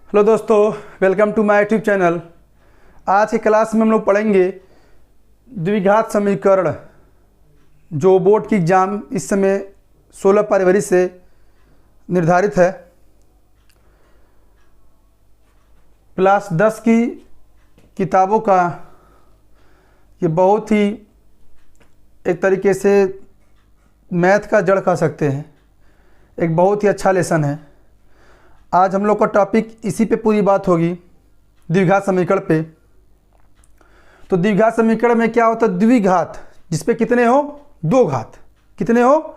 Hello दोस्तों, welcome to my YouTube channel. आज की क्लास में हम लोग पढ़ेंगे द्विघात समीकरण, जो बोर्ड की एग्ज़ाम इस समय 16 फरवरी से निर्धारित है। क्लास 10 की किताबों का ये बहुत ही एक तरीके से मैथ का जड़ कह सकते हैं, एक बहुत ही अच्छा लेसन है। आज हम लोग का टॉपिक इसी पे पूरी बात होगी, द्विघात समीकरण पे। तो द्विघात समीकरण में क्या होता है? द्विघात जिसपे कितने हो? दो घात। कितने हो?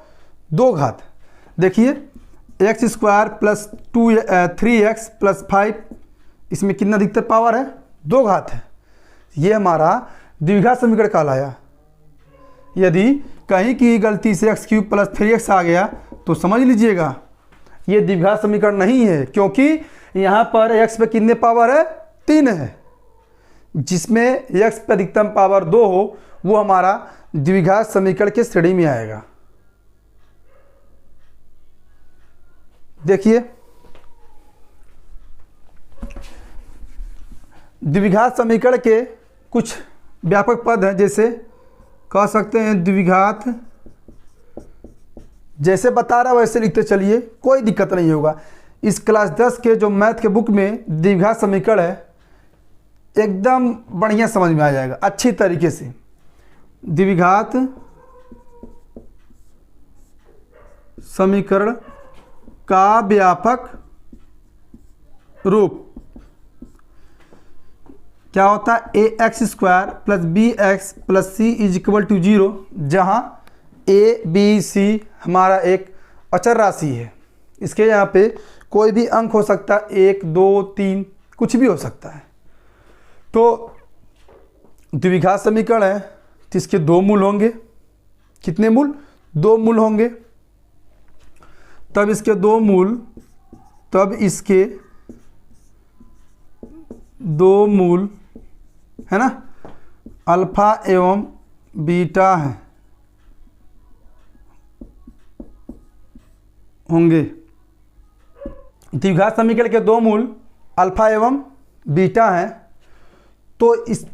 दो घात। देखिए x square plus 3x plus 5, इसमें कितना अधिकतर पावर है? दो घात है। ये हमारा द्विघात समीकरण कहलाया। यदि कहीं की गलती से x³ प्लस 3x आ गया तो समझ लीजिएगा ये द्विघात समीकरण नहीं है, क्योंकि यहाँ पर x पे कितने पावर है? 3 है। जिसमें x पे अधिकतम पावर 2 हो वो हमारा द्विघात समीकरण के श्रेणी में आएगा। देखिए द्विघात समीकरण के कुछ व्यापक पद हैं, जैसे कह सकते हैं द्विघात, जैसे बता रहा वैसे लिखते चलिए, कोई दिक्कत नहीं होगा। इस क्लास 10 के जो मैथ के बुक में द्विघात समीकरण है एकदम बढ़िया समझ में आ जाएगा अच्छी तरीके से। द्विघात समीकरण का व्यापक रूप क्या होता है? ax² plus bx plus c is equal to 0, जहाँ a b c हमारा एक अचर राशि है। इसके यहाँ पे कोई भी अंक हो सकता है, 1 2 3 कुछ भी हो सकता है। तो द्विघात समीकरण है तो इसके दो मूल होंगे। कितने मूल? दो मूल होंगे। तब इसके दो मूल, तब इसके दो मूल है ना, अल्फा एवं बीटा है होंगे। द्विघात समीकरण के दो मूल अल्फा एवं बीटा हैं। तो इस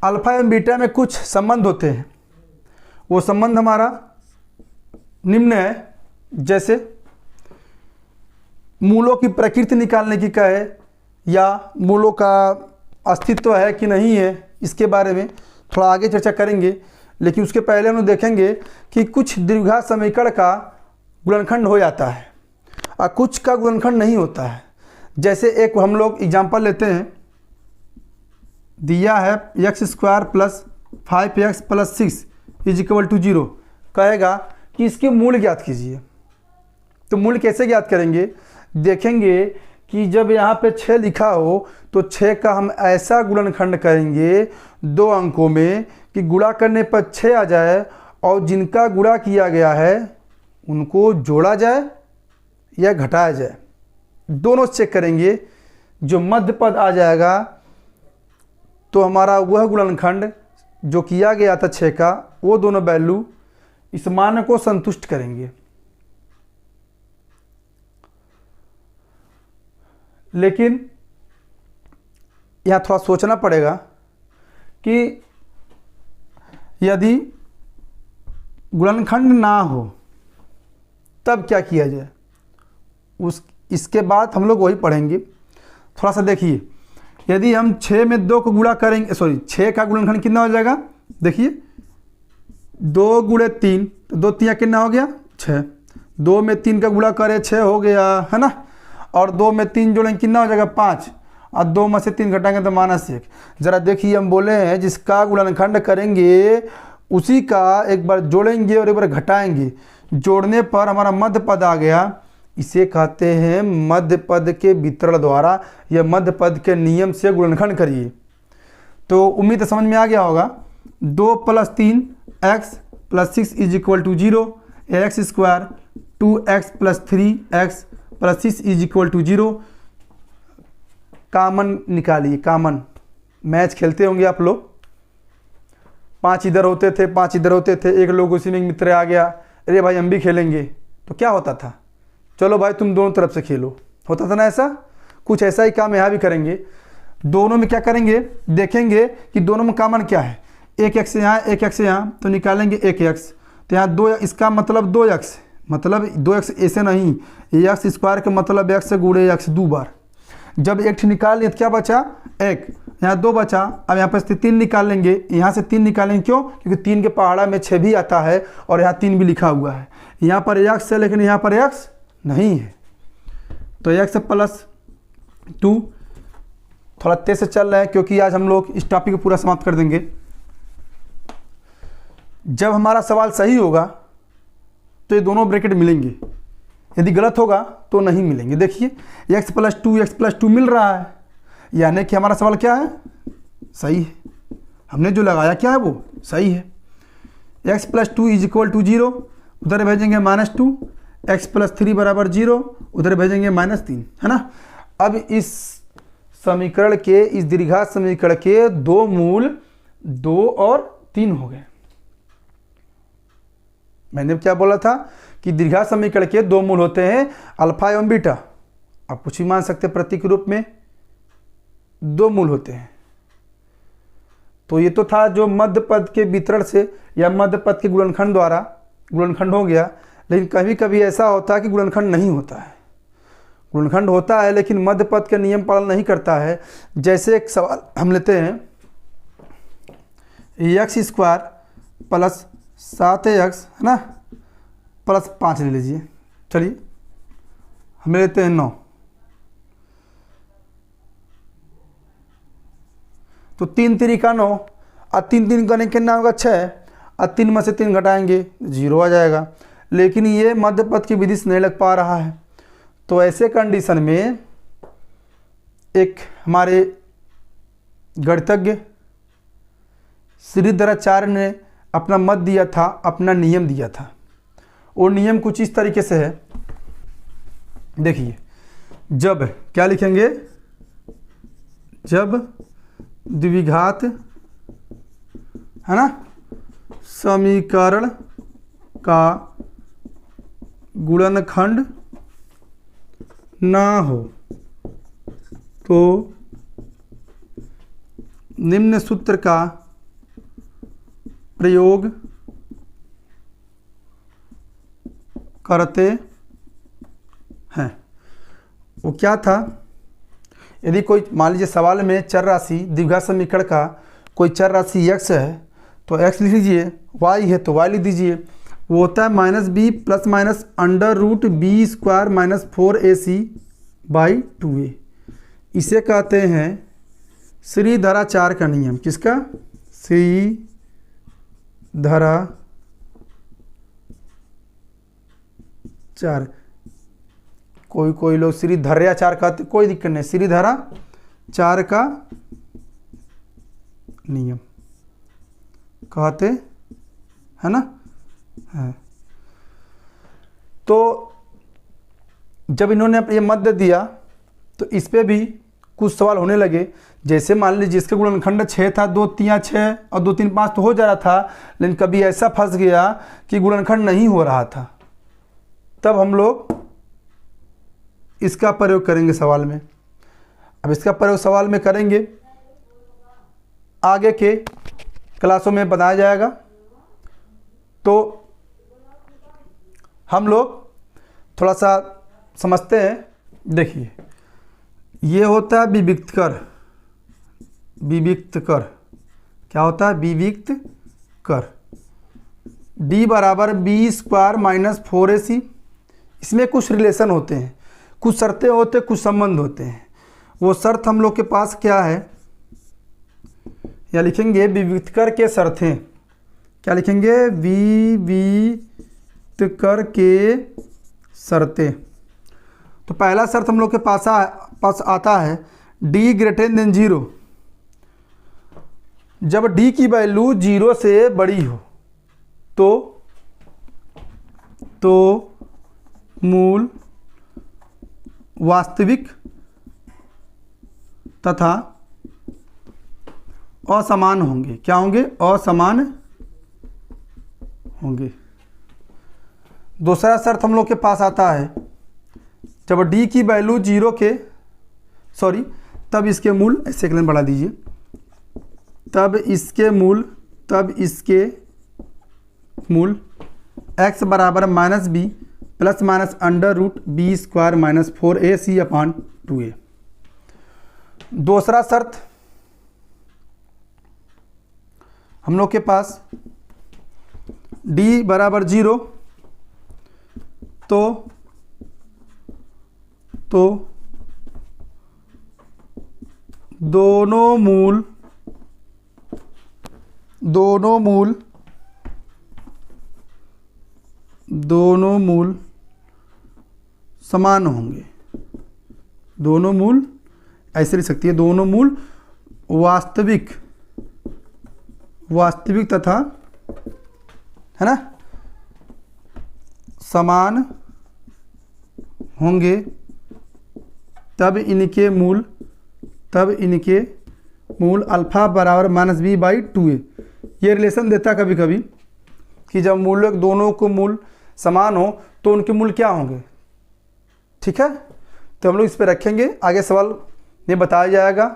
अल्फा एवं बीटा में कुछ संबंध होते हैं। वो संबंध हमारा निम्न है, जैसे मूलों की प्रकृति निकालने की कहे या मूलों का अस्तित्व है कि नहीं है, इसके बारे में थोड़ा आगे चर्चा करेंगे। लेकिन उसके पहले हम लोग देखेंगे कि कुछ द्विघात समीकरण का गुणनखंड हो जाता है और कुछ का गुणनखंड नहीं होता है। जैसे एक हम लोग एग्जांपल लेते हैं, दिया है x² plus 5x plus 6 is equal to 0, कहेगा कि इसके मूल ज्ञात कीजिए। तो मूल कैसे ज्ञात करेंगे? देखेंगे कि जब यहाँ पे 6 लिखा हो तो 6 का हम ऐसा गुणनखंड करेंगे दो अंकों में कि गुणा करने पर 6 आ जाए, और जिनका गुणा किया गया है उनको जोड़ा जाए या घटाया जाए, दोनों चेक करेंगे। जो मध्य पद आ जाएगा तो हमारा वह गुणनखंड जो किया गया था 6 का, वो दोनों वैल्यू इस मान को संतुष्ट करेंगे। लेकिन यहाँ थोड़ा सोचना पड़ेगा कि यदि गुणनखंड ना हो तब क्या किया जाए। इसके बाद हम लोग वही पढ़ेंगे। थोड़ा सा देखिए, यदि हम 6 में 2 को गुणा करेंगे, 6 का गुणनखंड कितना हो जाएगा? देखिए 2 गुणे 3, तो 2 3 कितना हो गया? 6। 2 में 3 का गुणा करें 6 हो गया, है ना। और 2 में 3 जोड़ेंगे कितना हो जाएगा? 5। और 2 में से 3 घटाएंगे तो -1। ज़रा देखिए, हम बोले हैं जिसका गुणनखंड करेंगे उसी का एक बार जोड़ेंगे और एक बार घटाएंगे। जोड़ने पर हमारा मध्य पद आ गया। इसे कहते हैं मध्य पद के वितरण द्वारा या मध्य पद के नियम से गुणनखंड करिए। तो उम्मीद समझ में आ गया होगा। 2 plus 3 x plus 6 is equal to 0, x² 2x plus 3x plus 6 is equal to 0। Common निकालिए, कामन। मैच खेलते होंगे आप लोग, 5 इधर होते थे 5 इधर होते थे, एक लोग उसी में मित्र आ गया, अरे भाई हम भी खेलेंगे, तो क्या होता था? चलो भाई तुम दोनों तरफ से खेलो, होता था ना ऐसा? कुछ ऐसा ही काम यहाँ भी करेंगे। दोनों में क्या करेंगे, देखेंगे कि दोनों में कॉमन क्या है। एक एक्स यहाँ, एक एक्स यहाँ, तो निकालेंगे एक एक्स, तो यहाँ दो, इसका मतलब 2x, मतलब 2x ऐसे नहीं, एक्स स्क्वायर का मतलब x गुणे x 2 बार। जब एक निकाल लिया तो क्या बचा, एक, यहाँ 2 बचा। अब यहाँ पर 3 निकाल लेंगे, यहाँ से 3 निकालेंगे, क्यों, क्योंकि 3 के पहाड़ा में 6 भी आता है और यहाँ 3 भी लिखा हुआ है। यहाँ पर x है लेकिन यहाँ पर x नहीं है, तो x प्लस 2। थोड़ा तेज से चल रहा है क्योंकि आज हम लोग इस टॉपिक को पूरा समाप्त कर देंगे। जब हमारा सवाल सही होगा तो ये दोनों ब्रैकेट मिलेंगे, यदि गलत होगा तो नहीं मिलेंगे। देखिए x प्लस टू मिल रहा है, यानी कि हमारा सवाल क्या है, सही है। हमने जो लगाया क्या है वो सही है। x plus 2 is equal to 0, उधर भेजेंगे -2, x प्लस 3 बराबर 0, उधर भेजेंगे -3, है ना। अब इस समीकरण के, इस द्विघात समीकरण के दो मूल 2 और 3 हो गए। मैंने क्या बोला था कि द्विघात समीकरण के दो मूल होते हैं अल्फा एवं बीटा। आप कुछ भी मान सकते हैं, प्रतीक रूप में 2 मूल होते हैं। तो ये तो था जो मध्य पद के वितरण से या मध्य पद के गुणनखंड द्वारा गुणनखंड हो गया। लेकिन कभी कभी ऐसा होता है कि गुणनखंड नहीं होता है, गुणनखंड होता है लेकिन मध्य पद के नियम पालन नहीं करता है। जैसे एक सवाल हम लेते हैं, x स्क्वायर प्लस 7x, है ना, प्लस 5 ले लीजिए। चलिए हम लेते हैं 9, तो 3 तरीका 9 और 3 करने के कितना होगा 6, और 3 में से 3 घटाएंगे 0 आ जाएगा। लेकिन ये मध्य पद की विधि से नहीं लग पा रहा है, तो ऐसे कंडीशन में एक हमारे गणितज्ञ श्रीधराचार्य ने अपना मत दिया था, अपना नियम दिया था। वो नियम कुछ इस तरीके से है, देखिए, जब क्या लिखेंगे, जब द्विघात, है ना, समीकरण का गुणनखंड ना हो तो निम्न सूत्र का प्रयोग करते हैं। वो क्या था, यदि कोई मान लीजिए सवाल में चर राशि द्विघात समीकरण का कोई चर राशि x है तो x लिख लीजिए, y है तो y लिख दीजिए। वो होता है -b plus minus √b² - 4ac/2a। इसे कहते हैं श्रीधराचार्य का नियम। किसका, श्रीधराचार्य। कोई लोग श्रीधराचार्य कहते, कोई दिक्कत नहीं, श्रीधराचार्य का नियम कहते, है ना, है। तो जब इन्होंने ये मध्य दिया तो इस पे भी कुछ सवाल होने लगे। जैसे मान लीजिए जिसके गुणनखंड 6 था, 2 3 6 और 2 3 5 तो हो जा रहा था, लेकिन कभी ऐसा फंस गया कि गुणनखंड नहीं हो रहा था, तब हम लोग इसका प्रयोग करेंगे सवाल में। अब इसका प्रयोग सवाल में करेंगे, आगे के क्लासों में बताया जाएगा। तो हम लोग थोड़ा सा समझते हैं। देखिए, ये होता है विविक्त कर। विविक्त कर क्या होता है, विविक्त कर। d बराबर b² - 4ac। इसमें कुछ रिलेशन होते हैं, कुछ शर्तें होते हैं, कुछ संबंध होते हैं। वो शर्त हम लोग के पास क्या है, या लिखेंगे विविक्त कर के शर्तें। क्या लिखेंगे, विविक्त कर के शर्तें। तो पहला शर्त हम लोग के पास आता है d > 0। जब d की वैल्यू 0 से बड़ी हो तो मूल वास्तविक तथा असमान होंगे। क्या होंगे, असमान होंगे। दूसरा शर्त हम लोग के पास आता है, जब d की वैल्यू 0 के सॉरी, तब इसके मूल, ऐसे एक लाइन बढ़ा दीजिए, तब इसके मूल x बराबर minus B plus minus under root B square minus 4ac upon 2a। दूसरा शर्त हम लोग के पास d बराबर 0, तो दोनों मूल समान होंगे। दोनों मूल ऐसे लिख सकती है, दोनों मूल वास्तविक तथा, है ना, समान होंगे, तब इनके मूल अल्फा बराबर माइनस बी बाई 2a। ये रिलेशन देता कभी कभी कि जब मूल दोनों को मूल समान हो तो उनके मूल क्या होंगे। ठीक है, तो हम लोग इस पे रखेंगे, आगे सवाल में बताया जाएगा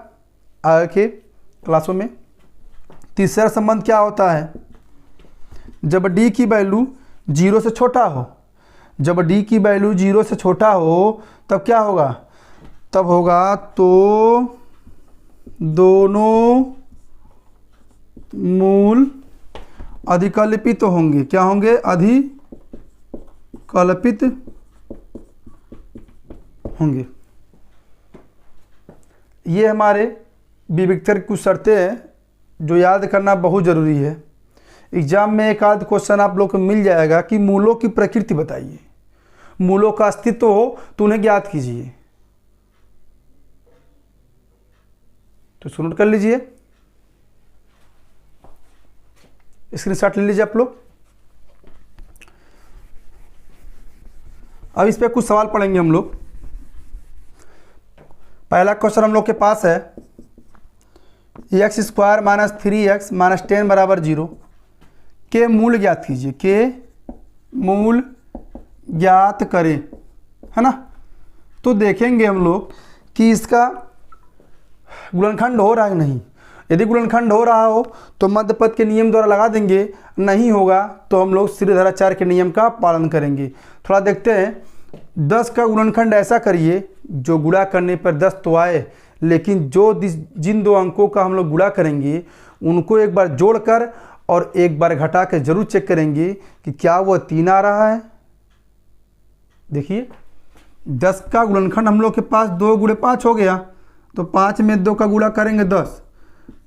आगे के क्लासों में। तीसरा संबंध क्या होता है, जब d की वैल्यू 0 से छोटा हो, जब d की वैल्यू 0 से छोटा हो तब क्या होगा, तब होगा तो दोनों मूल अधिकल्पित होंगे। क्या होंगे, अधिकल्पित होंगे। ये हमारे विविक्तर की कुछ शर्तें हैं जो याद करना बहुत ज़रूरी है। एग्जाम में एक आध क्वेश्चन आप लोग को मिल जाएगा कि मूलों की प्रकृति बताइए, मूलों का अस्तित्व हो तो उन्हें ज्ञात कीजिए। तो इसको नोट कर लीजिए, स्क्रीनशॉट ले लीजिए आप लोग। अब इस पे कुछ सवाल पढ़ेंगे हम लोग। पहला क्वेश्चन हम लोग के पास है, x square minus 3x minus 10 बराबर 0 के मूल ज्ञात कीजिए, के मूल ज्ञात करें, है ना। तो देखेंगे हम लोग कि इसका गुणनखंड हो रहा है नहीं। यदि गुणनखंड हो रहा हो तो मध्य पद के नियम द्वारा लगा देंगे, नहीं होगा तो हम लोग श्रीधराचार्य के नियम का पालन करेंगे। थोड़ा देखते हैं, 10 का गुणनखंड ऐसा करिए जो गुणा करने पर 10 तो आए, लेकिन जिन दो अंकों का हम लोग गुणा करेंगे उनको एक बार जोड़कर और एक बार घटा के जरूर चेक करेंगे कि क्या वह 3 आ रहा है। देखिए 10 का गुणनखंड हम लोग के पास 2 गुणे 5 हो गया, तो 5 में 2 का गुणा करेंगे 10,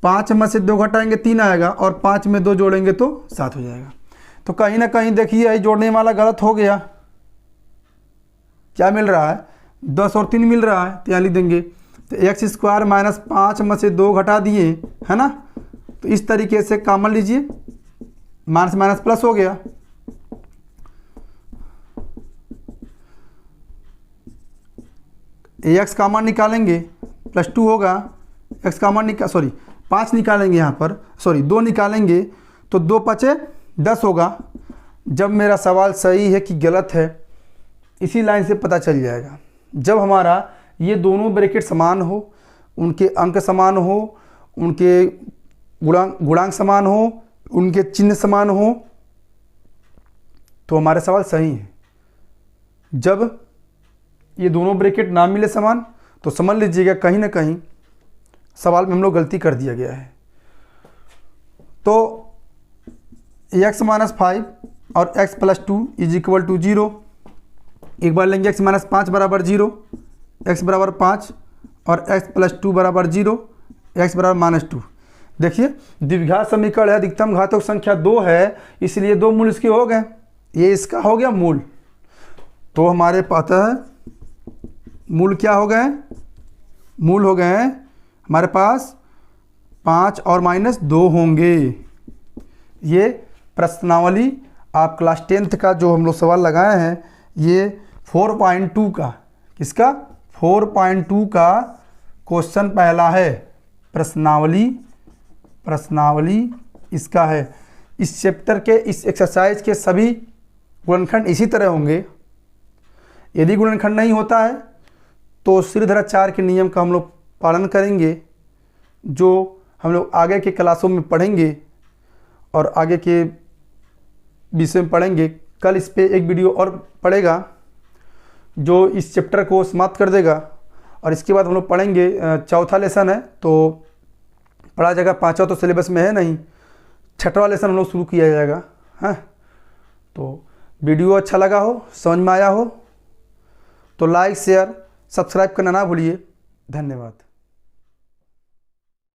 5 में से 2 घटाएंगे 3 आएगा, और 5 में 2 जोड़ेंगे तो 7 हो जाएगा। तो कहीं ना कहीं देखिए यही जोड़ने वाला गलत हो गया। क्या मिल रहा है, 10 और 3 मिल रहा है, तो यहाँ लिख देंगे। तो एक्स स्क्वायर माइनस 5 में से 2 घटा दिए, है ना। तो इस तरीके से कॉमन लीजिए, माइनस माइनस प्लस हो गया। एक्स कॉमन निकालेंगे प्लस 2 होगा, एक्स कॉमन 5 निकालेंगे यहाँ पर, 2 निकालेंगे तो 2 पचे 10 होगा। जब मेरा सवाल सही है कि गलत है इसी लाइन से पता चल जाएगा। जब हमारा ये दोनों ब्रैकेट समान हो, उनके अंक समान हो, उनके गुणांक समान हो, उनके चिन्ह समान हो, तो हमारे सवाल सही है। जब ये दोनों ब्रैकेट ना मिले समान तो समझ लीजिएगा कहीं ना कहीं सवाल में हम लोग गलती कर दिया गया है। तो x माइनस 5 और x plus 2 is equal to 0। एक बार लेंगे x माइनस 5 बराबर 0, x बराबर 5 और x प्लस 2 बराबर 0, x बराबर माइनस 2। देखिए द्विघात समीकरण है, अधिकतम घातक संख्या 2 है, इसलिए 2 मूल इसके हो गए, ये इसका हो गया मूल। तो हमारे पास है मूल क्या हो गए, मूल हो गए हैं हमारे पास 5 और माइनस 2 होंगे। ये प्रश्नावली आप क्लास 10th का जो हम लोग सवाल लगाए हैं, ये 4.2 का, किसका 4.2 का क्वेश्चन पहला है। प्रश्नावली इसका है। इस चैप्टर के इस एक्सरसाइज के सभी गुणनखंड इसी तरह होंगे। यदि गुणनखंड नहीं होता है तो श्रीधराचार्य के नियम का हम लोग पालन करेंगे, जो हम लोग आगे के क्लासों में पढ़ेंगे और आगे के विषय में पढ़ेंगे। कल इस पे एक वीडियो और पड़ेगा जो इस चैप्टर को समाप्त कर देगा, और इसके बाद हम लोग पढ़ेंगे चौथा लेसन है तो पढ़ा जाएगा, पांचवा तो सिलेबस में है नहीं, छठवां लेसन हम लोग शुरू किया जाएगा। हाँ, तो वीडियो अच्छा लगा हो, समझ में आया हो तो लाइक शेयर सब्सक्राइब करना ना भूलिए। धन्यवाद।